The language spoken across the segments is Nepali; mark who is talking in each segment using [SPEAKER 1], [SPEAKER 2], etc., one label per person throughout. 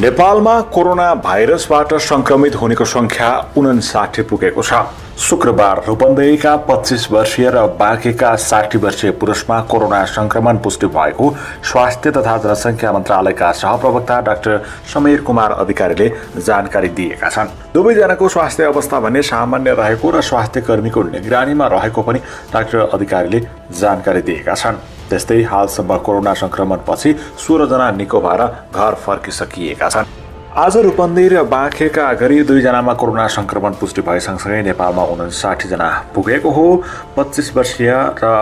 [SPEAKER 1] नेपालमा कोरोना भाइरसबाट संक्रमित हुनेको संख्या 59 पुगेको छ। शुक्रबार रूपन्देहीका 25 वर्षीय र बाँकेका 60 वर्षीय पुरुषमा कोरोना संक्रमण पुष्टि भएको स्वास्थ्य तथा जनसङ्ख्या मन्त्रालयका सहप्रवक्ता डाक्टर समीर कुमार अधिकारीले जानकारी दिएका छन्। दुवैजनाको स्वास्थ्य अवस्था भने सामान्य रहेको र स्वास्थ्य कर्मीको निगरानीमा रहेको पनि डाक्टर अधिकारीले जानकारी दिएका छन्। त्यस्तै हालसम्म कोरोना संक्रमणपछि 16 जना निको भएर घर फर्किसकिएका छन्। आज रूपन्देही र बाँकेका गरी 2 जनामा कोरोना संक्रमण पुष्टि भए सँगसँगै नेपालमा 59 जना पुगेको हो। 25 वर्षीय र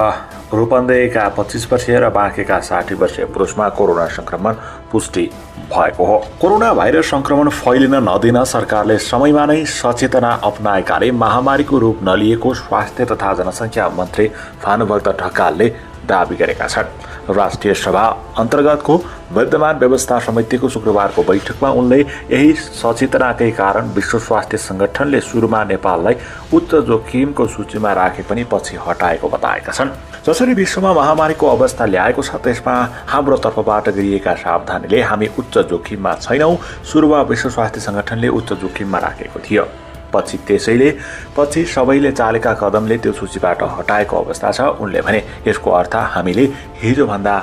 [SPEAKER 1] रूपन्देहीका 25 वर्षीय र बाँकेका 60 वर्षीय पुरुषमा कोरोना संक्रमण पुष्टि भएको हो। कोरोना भाइरस संक्रमण फैलिन नदिन सरकारले समयमा नै सचेतना अपनाएकाले महामारीको रूप नलिएको स्वास्थ्य तथा जनसङ्ख्या मन्त्री भानुभक्त ढकालले दावी गरेका छन्। राष्ट्रिय सभा अन्तर्गतको विद्यमान व्यवस्था समितिको शुक्रबारको बैठकमा उनले यही सचेतनाकै कारण विश्व स्वास्थ्य संगठनले सुरुमा नेपाललाई उच्च जोखिमको सूचीमा राखे पनि पछि हटाएको बताएका छन्। जसरी विश्वमा महामारीको अवस्था ल्याएको छ त्यसमा हाम्रो तर्फबाट गरिएका सावधानीले हामी उच्च जोखिममा छैनौं। सुरुमा विश्व स्वास्थ्य संगठनले उच्च जोखिममा राखेको थियो, पछि सबैले चालेका कदमले त्यो सूचीबाट हटाएको अवस्था छ। उनले भने यसको अर्थ हामीले हिजोभन्दा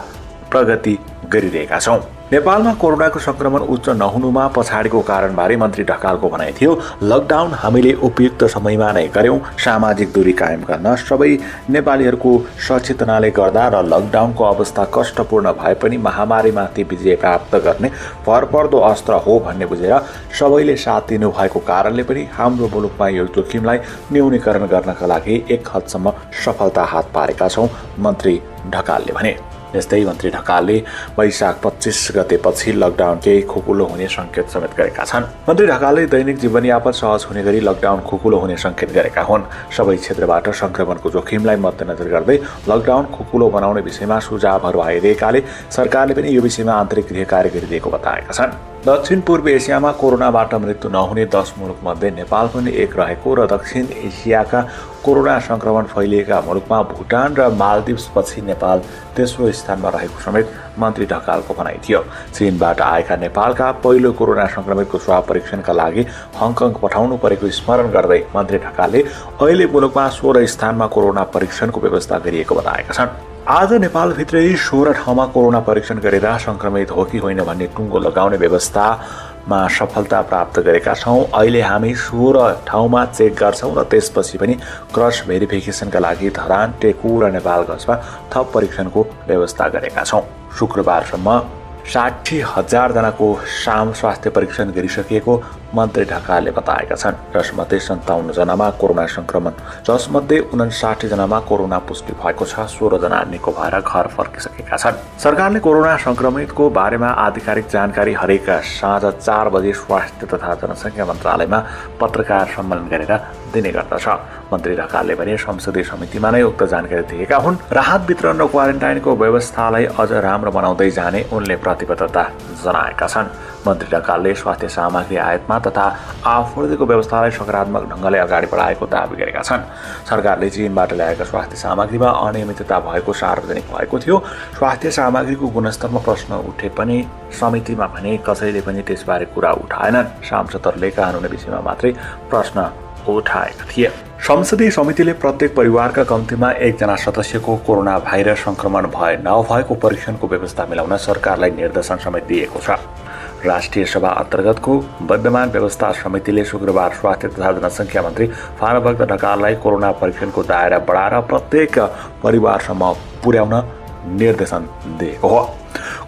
[SPEAKER 1] प्रगति गरिरहेका छौं। नेपालमा कोरोनाको संक्रमण उच्च नहुनुमा पछाडिको कारणबारे मन्त्री ढकालको भनाइ थियो। लकडाउन हामीले उपयुक्त समयमा नै गर्यौं। सामाजिक दूरी कायम गर्न सबै नेपालीहरूको सचेतनाले गर्दा र लकडाउनको अवस्था कष्टपूर्ण भए पनि महामारीमाथि विजय प्राप्त गर्ने भरपर्दो अस्त्र हो भन्ने बुझेर सबैले साथ दिनु भएको कारणले पनि हाम्रो मुलुकमा यो जोखिमलाई न्यूनीकरण गर्नका लागि एक हदसम्म सफलता हात पारेका छौं, मन्त्री ढकालले भने। यस्तै मन्त्री ढकालले वैशाख 25 गतेपछि लकडाउन केही खुकुलो हुने संकेत समेत गरेका छन्। मन्त्री ढकालले दैनिक जीवनयापन सहज हुने गरी लकडाउन खुकुलो हुने संकेत गरेका हुन्। सबै क्षेत्रबाट संक्रमणको जोखिमलाई मध्यनजर गर्दै लकडाउन खुकुलो बनाउने विषयमा सुझावहरू आइरहेकाले सरकारले पनि यो विषयमा आन्तरिक गृह कार्य गरिरहेको बताएका छन्। दक्षिण पूर्व एसियामा कोरोनाबाट मृत्यु नहुने 10 मुलुकमध्ये नेपाल पनि एक रहेको र दक्षिण एसियाका कोरोना संक्रमण फैलिएका मुलुकमा भुटान र मालदिव्स पछि नेपाल तेस्रो स्थानमा रहेको समेत मन्त्री ढकालको भनाइ थियो। चीनबाट आएका नेपालका पहिलो कोरोना संक्रमितको स्वाब परीक्षणका लागि हङकङ पठाउनु परेको स्मरण गर्दै मन्त्री ढकालले अहिले मुलुकमा 16 स्थानमा कोरोना परीक्षणको व्यवस्था गरिएको बताएका छन्। आज नेपालभित्रै 16 ठाउँमा कोरोना परीक्षण गरेर संक्रमित हो कि होइन भन्ने टुङ्गो लगाउने व्यवस्थामा सफलता प्राप्त गरेका छौं। अहिले हामी 16 ठाउँमा चेक गर्छौं र त्यसपछि पनि क्रस भेरिफिकेसनका लागि धरान, टेकु र नेपालगञ्जमा थप परीक्षणको व्यवस्था गरेका छौं। शुक्रबारसम्म 60,000 जनाको स्वास्थ्य परीक्षण गरिसकिएको मन्त्री ढकालले बताएका छन्। जसमध्ये 57 जनामा कोरोना संक्रमण, जसमध्ये 59 जनामा कोरोना पुष्टि भएको छ। 16 जना निको भएर घर फर्किसकेका छन्। सरकारले कोरोना संक्रमितको बारेमा आधिकारिक जानकारी हरेक साँझ 4 बजे स्वास्थ्य तथा जनसङ्ख्या मन्त्रालयमा पत्रकार सम्मेलन गरेर दिने गर्दछ। मन्त्री ढकालले भने संसदीय समितिमा नै उक्त जानकारी दिएका हुन्। राहत वितरण र क्वारेन्टाइनको व्यवस्थालाई अझ राम्रो बनाउँदै जाने उनले प्रतिबद्धता जनाएका छन्। मन्त्री ढकालले स्वास्थ्य सामग्री आयातमा तथा आपूर्तिको व्यवस्थालाई सकारात्मक ढङ्गले अगाडि बढाएको दावी गरेका छन्। सरकारले चीनबाट ल्याएका स्वास्थ्य सामग्रीमा अनियमितता भएको सार्वजनिक भएको थियो। स्वास्थ्य सामग्रीको गुणस्तरमा प्रश्न उठे पनि समितिमा भने कसैले पनि त्यसबारे कुरा उठाएनन्। सांसदहरूले कानुनी विषयमा मात्रै प्रश्न उठाएका थिए। संसदीय समितिले प्रत्येक परिवारका कम्तीमा 1 जना सदस्यको कोरोना भाइरस संक्रमण भए नभएको परीक्षणको व्यवस्था मिलाउन सरकारलाई निर्देशन समेत दिएको छ। राष्ट्रिय सभा अन्तर्गतको विद्यमान व्यवस्था समितिले शुक्रबार स्वास्थ्य तथा जनसङ्ख्या मन्त्री भानुभक्त ढकाललाई कोरोना परीक्षणको दायरा बढाएर प्रत्येक परिवारसम्म पुर्याउन निर्देशन दिएको हो।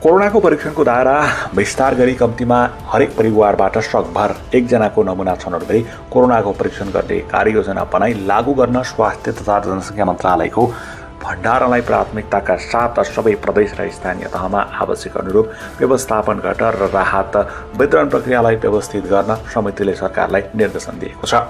[SPEAKER 1] कोरोनाको परीक्षणको दायरा विस्तार गरी कम्तीमा हरेक परिवारबाट सकभर 1 जनाको नमुना छनौट गरी कोरोनाको परीक्षण गर्ने कार्ययोजना बनाई लागू गर्न स्वास्थ्य तथा जनसङ्ख्या मन्त्रालयको भण्डारलाई प्राथमिकताका साथ सबै प्रदेश र स्थानीय तहमा आवश्यक अनुरूप व्यवस्थापन गर्न र राहत वितरण प्रक्रियालाई व्यवस्थित गर्न समितिले सरकारलाई निर्देशन दिएको छ।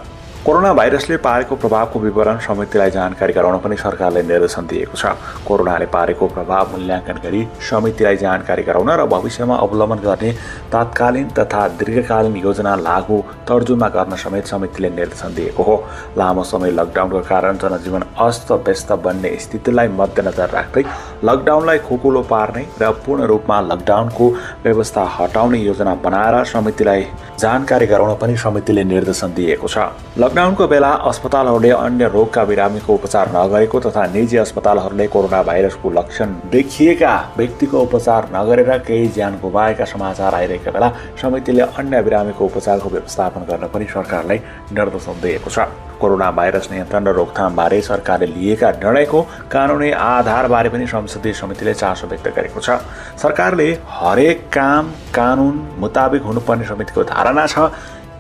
[SPEAKER 1] कोरोना भाइरसले पारेको प्रभावको विवरण समितिलाई जानकारी गराउन पनि सरकारले निर्देशन दिएको छ। कोरोनाले पारेको प्रभाव मूल्याङ्कन गरी समितिलाई जानकारी गराउन र भविष्यमा अवलम्बन गर्ने तात्कालीन तथा दीर्घकालीन योजना लागू तर्जुमा गर्न समेत समितिले निर्देशन दिएको हो। लामो समय लकडाउनको कारण जनजीवन अस्त-व्यस्त बन्ने स्थितिलाई मध्यनजर राख्दै लकडाउनलाई खोकुलो पार्ने र पूर्ण रूपमा लकडाउनको व्यवस्था हटाउने योजना बनाएर समितिलाई जानकारी गराउन पनि समितिले निर्देशन दिएको छ। लकडाउनको बेला अस्पतालहरूले अन्य रोगका बिरामीको उपचार नगरेको तथा निजी अस्पतालहरूले कोरोना भाइरसको लक्षण देखिएका व्यक्तिको उपचार नगरेर केही ज्यान गुमाएका समाचार आइरहेका बेला समितिले अन्य बिरामीको उपचारको व्यवस्थापन गर्न पनि सरकारलाई निर्देशन दिएको छ। कोरोना भाइरस नियन्त्रण र रोकथामबारे सरकारले लिएका निर्णयको कानुनी आधारबारे पनि संसदीय समितिले चासो व्यक्त गरेको छ। सरकारले हरेक काम कानुन मुताबिक हुनुपर्ने समितिको धारणा छ,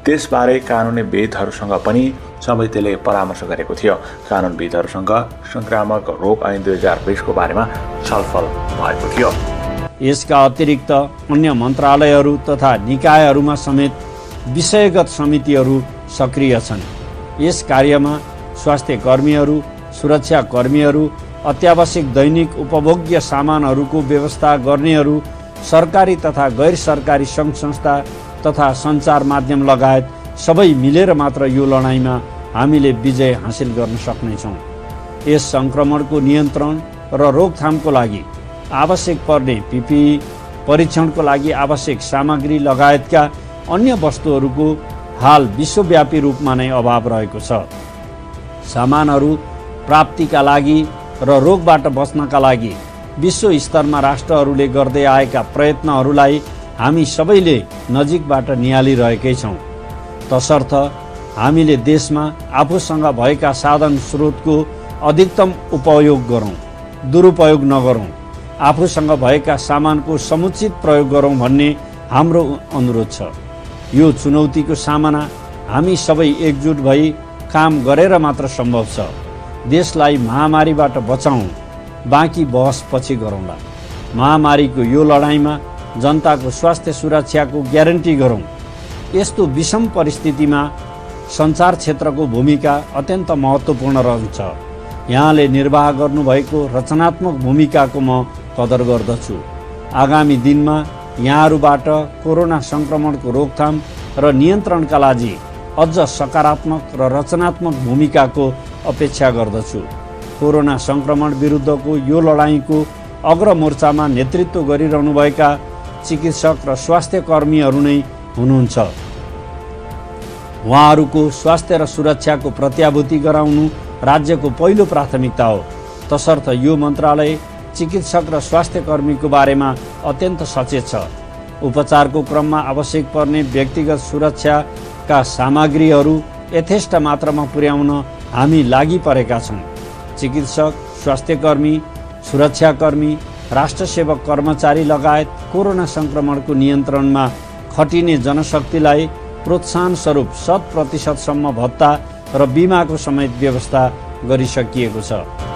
[SPEAKER 1] त्यसबारे कानुनीविदहरूसँग पनि समितिले परामर्श गरेको थियो। कानुनविदहरूसँग संक्रामक रोग ऐन 2020 को बारेमा छलफल भएको थियो।
[SPEAKER 2] यसका अतिरिक्त अन्य मन्त्रालयहरू तथा निकायहरूमा समेत विषयगत समितिहरू सक्रिय छन्। यस कार्यमा स्वास्थ्य कर्मीहरू, सुरक्षा कर्मीहरू, अत्यावश्यक दैनिक उपभोग्य सामानहरूको व्यवस्था गर्नेहरू, सरकारी तथा गैर सरकारी सङ्घ संस्था तथा सञ्चार माध्यम लगायत सबै मिलेर मात्र यो लडाइँमा हामीले विजय हासिल गर्न सक्नेछौँ। यस सङ्क्रमणको नियन्त्रण र रोकथामको लागि आवश्यक पर्ने पिपिई, परीक्षणको लागि आवश्यक सामग्री लगायतका अन्य वस्तुहरूको हाल विश्वव्यापी रूपमा नै अभाव रहेको छ। सामानहरू प्राप्तिका लागि र रोगबाट बच्नका लागि विश्व स्तरमा राष्ट्रहरूले गर्दै आएका प्रयत्नहरूलाई हामी सबैले नजिकबाट निहालिरहेकै छौँ। तसर्थ हामीले देशमा आफूसँग भएका साधन स्रोतको अधिकतम उपयोग गरौँ, दुरुपयोग नगरौँ, आफूसँग भएका सामानको समुचित प्रयोग गरौँ भन्ने हाम्रो अनुरोध छ। यो चुनौतीको सामना हामी सबै एकजुट भई काम गरेर मात्र सम्भव छ। देशलाई महामारीबाट बचाउँ, बाँकी बहस पछि गरौँला। महामारीको यो लडाइँमा जनताको स्वास्थ्य सुरक्षाको ग्यारेन्टी गरौँ। यस्तो विषम परिस्थितिमा सञ्चार क्षेत्रको भूमिका अत्यन्त महत्त्वपूर्ण रहन्छ। यहाँले निर्वाह गर्नुभएको रचनात्मक भूमिकाको म कदर गर्दछु। आगामी दिनमा यहाँहरूबाट कोरोना सङ्क्रमणको रोकथाम र नियन्त्रणका लागि अझ सकारात्मक र रचनात्मक भूमिकाको अपेक्षा गर्दछु। कोरोना सङ्क्रमण विरुद्धको यो लडाइँको अग्रमोर्चामा नेतृत्व गरिरहनुभएका चिकित्सक र स्वास्थ्य कर्मीहरू नै हुनुहुन्छ। उहाँहरूको स्वास्थ्य र सुरक्षाको प्रत्याभूति गराउनु राज्यको पहिलो प्राथमिकता हो। तसर्थ यो मन्त्रालय चिकित्सक र स्वास्थ्य कर्मीको बारेमा अत्यन्त सचेत छ। उपचारको क्रममा आवश्यक पर्ने व्यक्तिगत सुरक्षाका सामग्रीहरू यथेष्ट मात्रामा पुर्याउन हामी लागि परेका छौँ। चिकित्सक, स्वास्थ्यकर्मी, सुरक्षाकर्मी, राष्ट्रसेवक कर्मचारी लगायत कोरोना सङ्क्रमणको नियन्त्रणमा खटिने जनशक्तिलाई प्रोत्साहन स्वरूप 100% सम्म भत्ता र बिमाको समेत व्यवस्था गरिसकिएको छ।